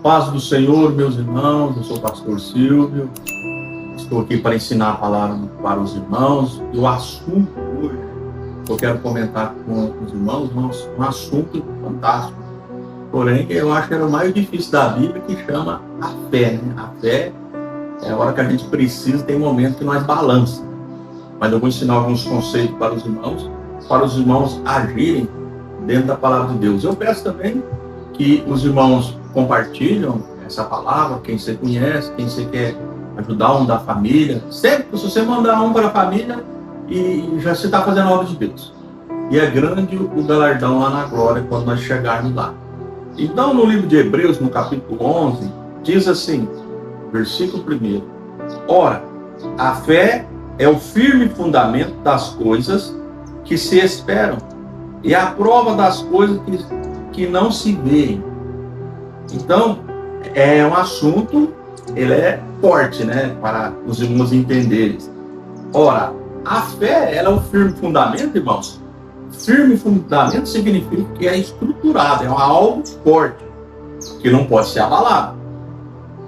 Paz do Senhor, meus irmãos, eu sou o pastor Silvio, estou aqui para ensinar a palavra para os irmãos, e o assunto hoje, eu quero comentar com os irmãos, um assunto fantástico, porém, eu acho que era o mais difícil da Bíblia, que chama a fé, né? A fé é a hora que a gente precisa, tem um momento que nós balançamos, mas eu vou ensinar alguns conceitos para os irmãos agirem dentro da palavra de Deus. Eu peço também que os irmãos compartilham essa palavra, quem você conhece, quem você quer ajudar, um da família. Sempre, se você mandar um para a família, e já se está fazendo a obra de Deus. E é grande o galardão lá na glória, quando nós chegarmos lá. Então, no livro de Hebreus, no capítulo 11, diz assim, versículo 1: Ora, a fé é o firme fundamento das coisas que se esperam, e a prova das coisas que não se veem. Então, é um assunto, ele é forte, né, para os irmãos entenderem. Ora, a fé, ela é o firme fundamento, irmãos. Firme fundamento significa que é estruturado, é algo forte, que não pode ser abalado.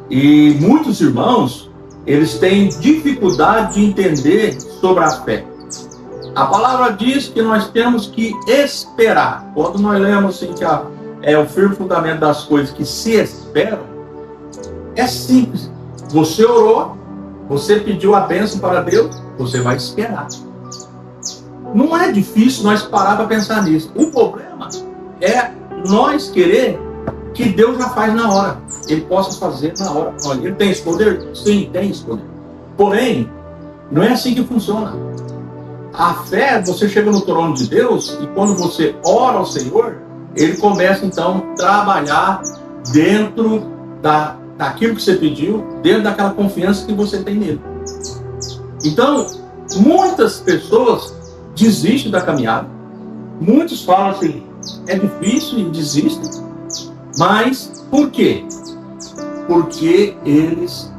E muitos irmãos, eles têm dificuldade de entender sobre a fé. A palavra diz que nós temos que esperar. Quando nós lemos assim, que é o firme fundamento das coisas que se esperam, é simples. Você orou, você pediu a bênção para Deus, você vai esperar. Não é difícil nós parar para pensar nisso. O problema é nós querer que Deus já faz na hora. Ele possa fazer na hora. Olha, ele tem esse poder? Sim, tem esse poder. Porém, não é assim que funciona. A fé, você chega no trono de Deus e quando você ora ao Senhor, Ele começa então a trabalhar dentro daquilo que você pediu, dentro daquela confiança que você tem nele. Então, muitas pessoas desistem da caminhada. Muitos falam assim, é difícil e desistem. Mas por quê? Porque eles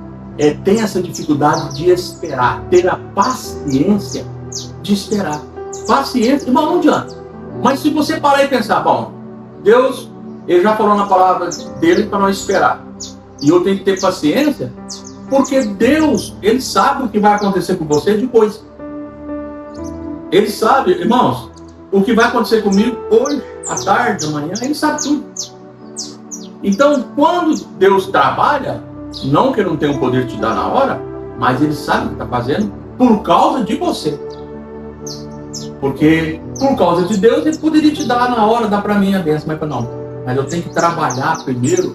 têm essa dificuldade de esperar, ter a paciência de esperar. Paciência, irmão, não adianta. Mas se você parar e pensar, bom, Deus, Ele já falou na palavra dele para nós esperar. E eu tenho que ter paciência, porque Deus, Ele sabe o que vai acontecer com você depois. Ele sabe, irmãos, o que vai acontecer comigo hoje, à tarde, amanhã, Ele sabe tudo. Então, quando Deus trabalha, não que Ele não tenha o poder de te dar na hora, mas Ele sabe o que está fazendo por causa de você. Porque por causa de Deus, Ele poderia te dar na hora, dar para mim a bênção, mas não. Mas eu tenho que trabalhar primeiro.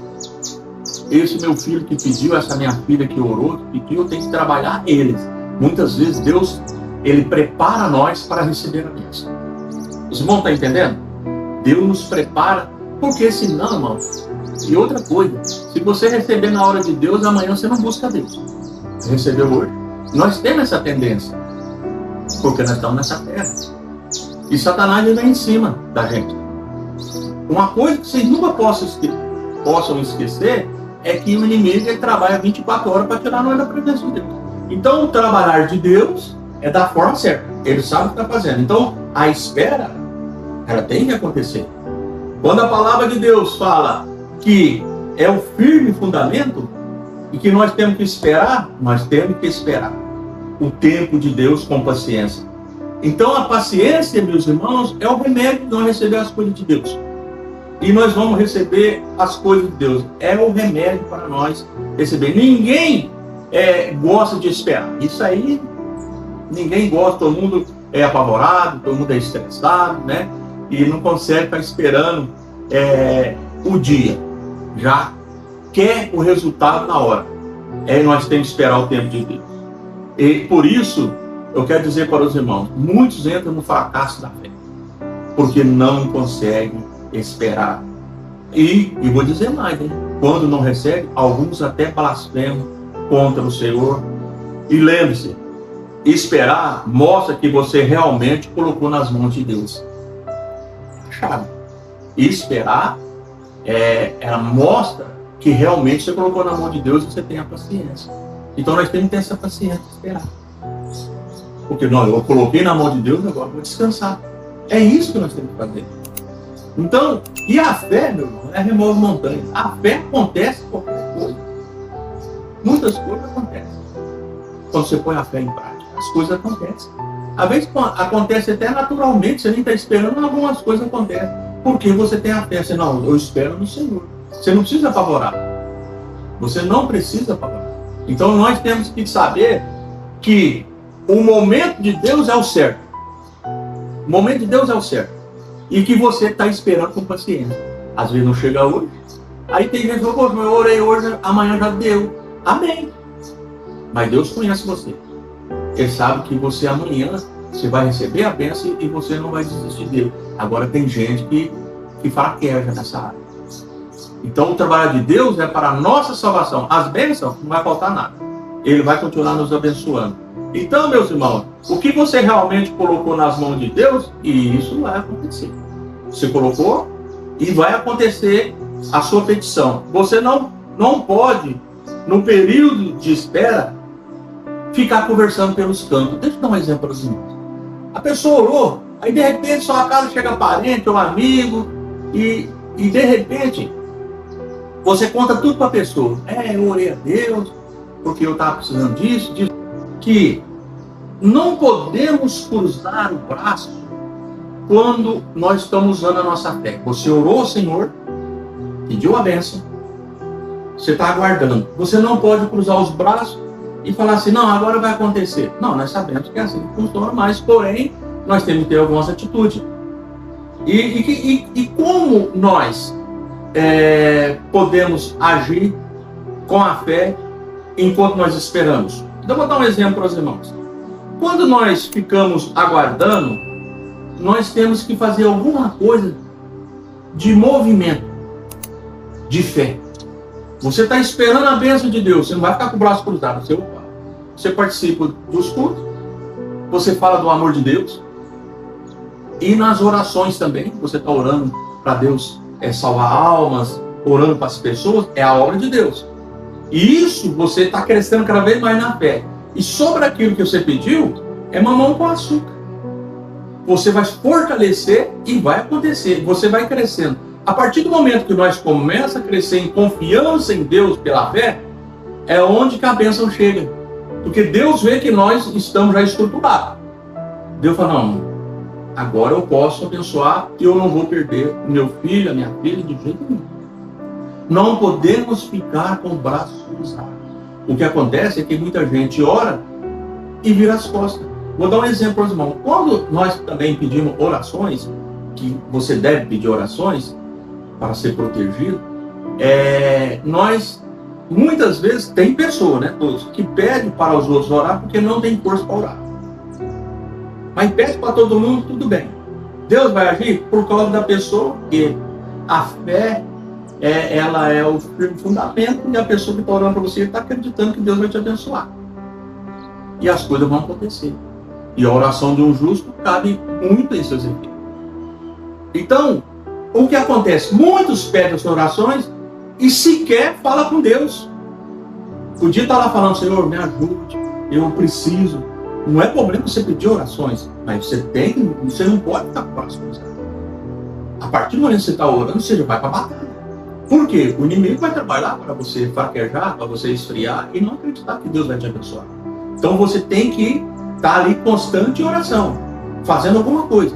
Esse meu filho que pediu, essa minha filha que orou, que pediu, eu tenho que trabalhar eles. Muitas vezes Deus, Ele prepara nós para receber a bênção. Os irmãos estão entendendo? Deus nos prepara, porque senão, irmãos, e outra coisa, se você receber na hora de Deus, amanhã você não busca Deus. Você recebeu hoje. Nós temos essa tendência, porque nós estamos nessa terra. E Satanás vem em cima da gente. Uma coisa que vocês nunca possam esquecer é que o inimigo ele trabalha 24 horas para tirar nós da presença de Deus. Então, o trabalhar de Deus é da forma certa. Ele sabe o que está fazendo. Então, a espera, ela tem que acontecer. Quando a palavra de Deus fala que é o firme fundamento e que nós temos que esperar, nós temos que esperar o tempo de Deus com paciência. Então, a paciência, meus irmãos, é o remédio de nós receber as coisas de Deus. E nós vamos receber as coisas de Deus. É o remédio para nós receber. Ninguém gosta de esperar. Isso aí, ninguém gosta. Todo mundo é apavorado, todo mundo é estressado, né? E não consegue estar esperando o dia. Já quer o resultado na hora. Nós temos que esperar o tempo de Deus. E por isso, eu quero dizer para os irmãos, muitos entram no fracasso da fé, porque não conseguem esperar. E vou dizer mais, hein? Quando não recebe, alguns até blasfemam contra o Senhor. E lembre-se, esperar mostra que você realmente colocou nas mãos de Deus. Chave. Esperar, ela mostra que realmente você colocou na mão de Deus e você tem a paciência. Então nós temos que ter essa paciência de esperar. Porque não, eu coloquei na mão de Deus, agora vou descansar. É isso que nós temos que fazer. Então, e a fé, meu irmão, remove montanhas. A fé acontece muitas coisas acontecem. Quando você põe a fé em prática, as coisas acontecem. Às vezes acontece até naturalmente, você nem está esperando, algumas coisas acontecem. Porque você tem a fé. Você, não, eu espero no Senhor. Você não precisa apavorar. Você não precisa apavorar. Então nós temos que saber que o momento de Deus é o certo. O momento de Deus é o certo. E que você está esperando com paciência. Às vezes não chega hoje. Aí tem gente que fala, pô, eu orei hoje, amanhã já deu. Amém. Mas Deus conhece você. Ele sabe que você amanhã, você vai receber a bênção e você não vai desistir dele. Agora tem gente que fraqueja nessa área. Então o trabalho de Deus é para a nossa salvação. As bênçãos não vai faltar nada. Ele vai continuar nos abençoando. Então, meus irmãos, o que você realmente colocou nas mãos de Deus, e isso vai acontecer. Você colocou e vai acontecer a sua petição. Você não pode, no período de espera, ficar conversando pelos cantos. Deixa eu dar um exemplo para os irmãos. A pessoa orou, aí de repente sua casa chega parente ou amigo, e de repente você conta tudo para a pessoa. Eu orei a Deus, porque eu estava precisando disso. Que não podemos cruzar o braço quando nós estamos usando a nossa fé. Você orou ao Senhor, pediu a bênção, você está aguardando. Você não pode cruzar os braços e falar assim, não, agora vai acontecer. Não, nós sabemos que é assim que funciona, mas porém, nós temos que ter algumas atitudes. E como nós podemos agir com a fé enquanto nós esperamos? Então, vou dar um exemplo para os irmãos. Quando nós ficamos aguardando, nós temos que fazer alguma coisa de movimento, de fé. Você está esperando a bênção de Deus, você não vai ficar com o braço cruzado. Você participa dos cultos, você fala do amor de Deus, e nas orações também, você está orando para Deus salvar almas, orando para as pessoas, é a obra de Deus. E isso você está crescendo cada vez mais na fé. E sobre aquilo que você pediu, é mamão com açúcar. Você vai fortalecer e vai acontecer. Você vai crescendo. A partir do momento que nós começamos a crescer em confiança em Deus pela fé, é onde que a bênção chega. Porque Deus vê que nós estamos já estruturados. Deus fala, não, agora eu posso abençoar e eu não vou perder o meu filho, a minha filha, de jeito nenhum. Não podemos ficar com o braço cruzado. O que acontece é que muita gente ora e vira as costas. Vou dar um exemplo, irmão. Quando nós também pedimos orações, que você deve pedir orações para ser protegido, nós, muitas vezes, tem pessoa, né, todos, que pede para os outros orar porque não tem força para orar. Mas pede para todo mundo, tudo bem. Deus vai agir por causa da pessoa, que a fé ela é o fundamento, e a pessoa que está orando para você está acreditando que Deus vai te abençoar. E as coisas vão acontecer. E a oração de um justo cabe muito em seus efeitos. Então, o que acontece? Muitos pedem as orações e sequer falam com Deus. Podia estar lá falando, Senhor, me ajude, eu preciso. Não é problema você pedir orações, mas você não pode estar com o braço cruzado. A partir do momento que você está orando, você já vai para a batalha. Por quê? O inimigo vai trabalhar para você fraquejar, para você esfriar e não acreditar que Deus vai te abençoar. Então você tem que estar ali constante em oração, fazendo alguma coisa.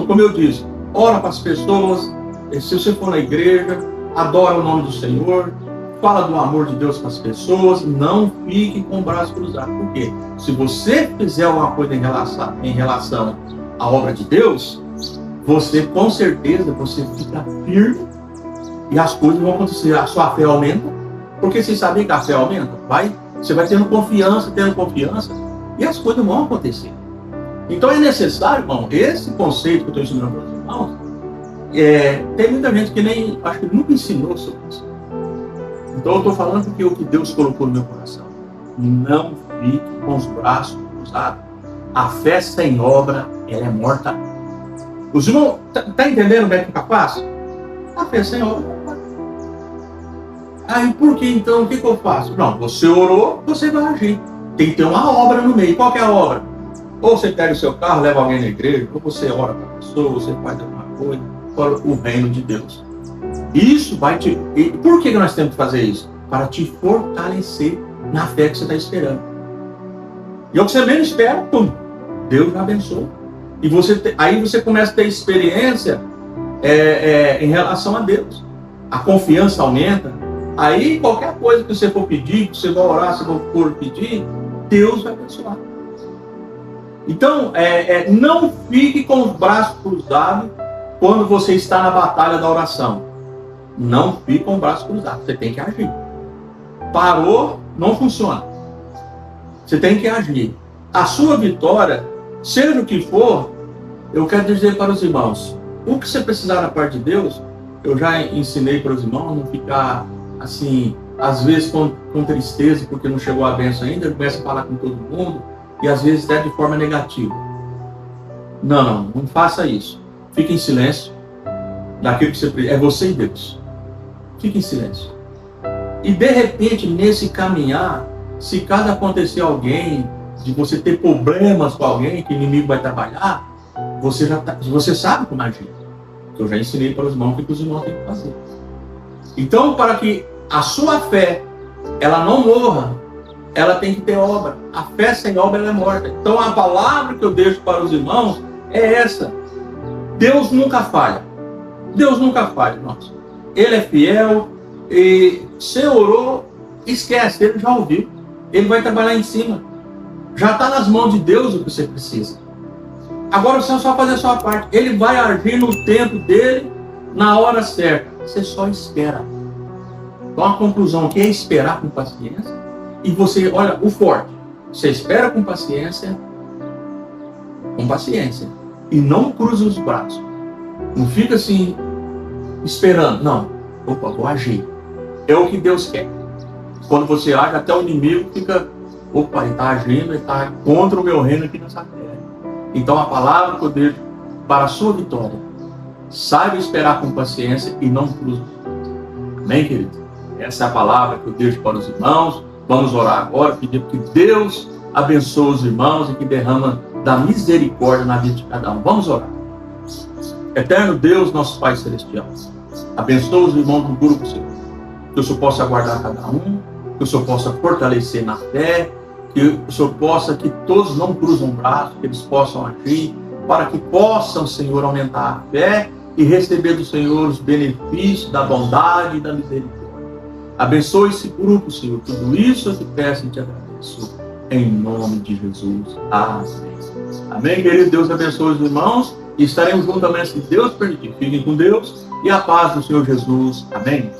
Como eu disse, ora para as pessoas, se você for na igreja, adora o nome do Senhor, fala do amor de Deus para as pessoas, não fique com o braço cruzado. Por quê? Se você fizer alguma coisa em relação à obra de Deus, você com certeza você fica firme e as coisas vão acontecer. A sua fé aumenta, porque você sabe que a fé aumenta, você vai tendo confiança e as coisas vão acontecer. Então é necessário, irmão, esse conceito que eu estou ensinando para os irmãos, tem muita gente que acho que nunca ensinou sobre isso. Então eu estou falando porque o que Deus colocou no meu coração. Não fique com os braços cruzados. A fé sem obra, ela é morta. Os irmãos, tá entendendo como é que fica fácil? A fé sem obra. Aí por que então, o que eu faço? Não, você orou, você vai agir. Tem que ter uma obra no meio. Qual que é a obra? Ou você pega o seu carro, leva alguém na igreja, ou você ora para a pessoa, você faz alguma coisa para o reino de Deus. Isso vai te... E por que nós temos que fazer isso? para te fortalecer na fé que você está esperando. E o que você menos espera, pum, Deus já abençoa. E aí você começa a ter experiência em relação a Deus. A confiança aumenta. Aí qualquer coisa que você for pedir, que você for orar, se você for pedir, Deus vai abençoar. Então, não fique com os braços cruzados quando você está na batalha da oração. Não fique com os braços cruzados. Você tem que agir. Parou, não funciona. Você tem que agir. A sua vitória, seja o que for, eu quero dizer para os irmãos, o que você precisar da parte de Deus, eu já ensinei para os irmãos não ficar assim, às vezes com tristeza porque não chegou a bênção ainda, começa a falar com todo mundo e às vezes até de forma negativa. Não faça isso. Fique em silêncio daquilo que você precisa. É você e Deus. Fique em silêncio. E de repente, nesse caminhar, se caso acontecer alguém, de você ter problemas com alguém, que o inimigo vai trabalhar, você sabe como agir. Eu já ensinei para os irmãos o que os irmãos têm que fazer. Então, para que a sua fé, ela não morra, ela tem que ter obra. A fé sem obra, ela é morta. Então, a palavra que eu deixo para os irmãos é essa. Deus nunca falha. Deus nunca falha, irmãos. Ele é fiel e você orou, esquece, ele já ouviu. Ele vai trabalhar em cima. Já está nas mãos de Deus o que você precisa. Agora você só fazer a sua parte. Ele vai agir no tempo dele, na hora certa. Você só espera. Então a conclusão aqui é esperar com paciência. E você, olha, o forte. Você espera com paciência. E não cruza os braços. Não fica assim, esperando. Não. Opa, vou agir. É o que Deus quer. Quando você age, até o inimigo fica, opa, ele está agindo, ele está contra o meu reino aqui nessa terra. Então a palavra que eu deixo para a sua vitória, saiba esperar com paciência e não cruze. Amém, querido? Essa é a palavra que eu deixo para os irmãos. Vamos orar agora, pedindo que Deus abençoe os irmãos e que derrama da misericórdia na vida de cada um. Vamos orar. Eterno Deus, nosso Pai Celestial, abençoa os irmãos do grupo, Senhor. Que o Senhor possa guardar cada um, que o Senhor possa fortalecer na fé, que o Senhor possa, que todos não cruzam o braço, que eles possam agir, para que possam, Senhor, aumentar a fé e receber do Senhor os benefícios da bondade e da misericórdia. Abençoe esse grupo, Senhor. Tudo isso eu te peço e te agradeço. Em nome de Jesus. Amém. Amém, querido. Deus abençoe os irmãos e estaremos juntos amanhã, se Deus permitir. Fiquem com Deus e a paz do Senhor Jesus. Amém.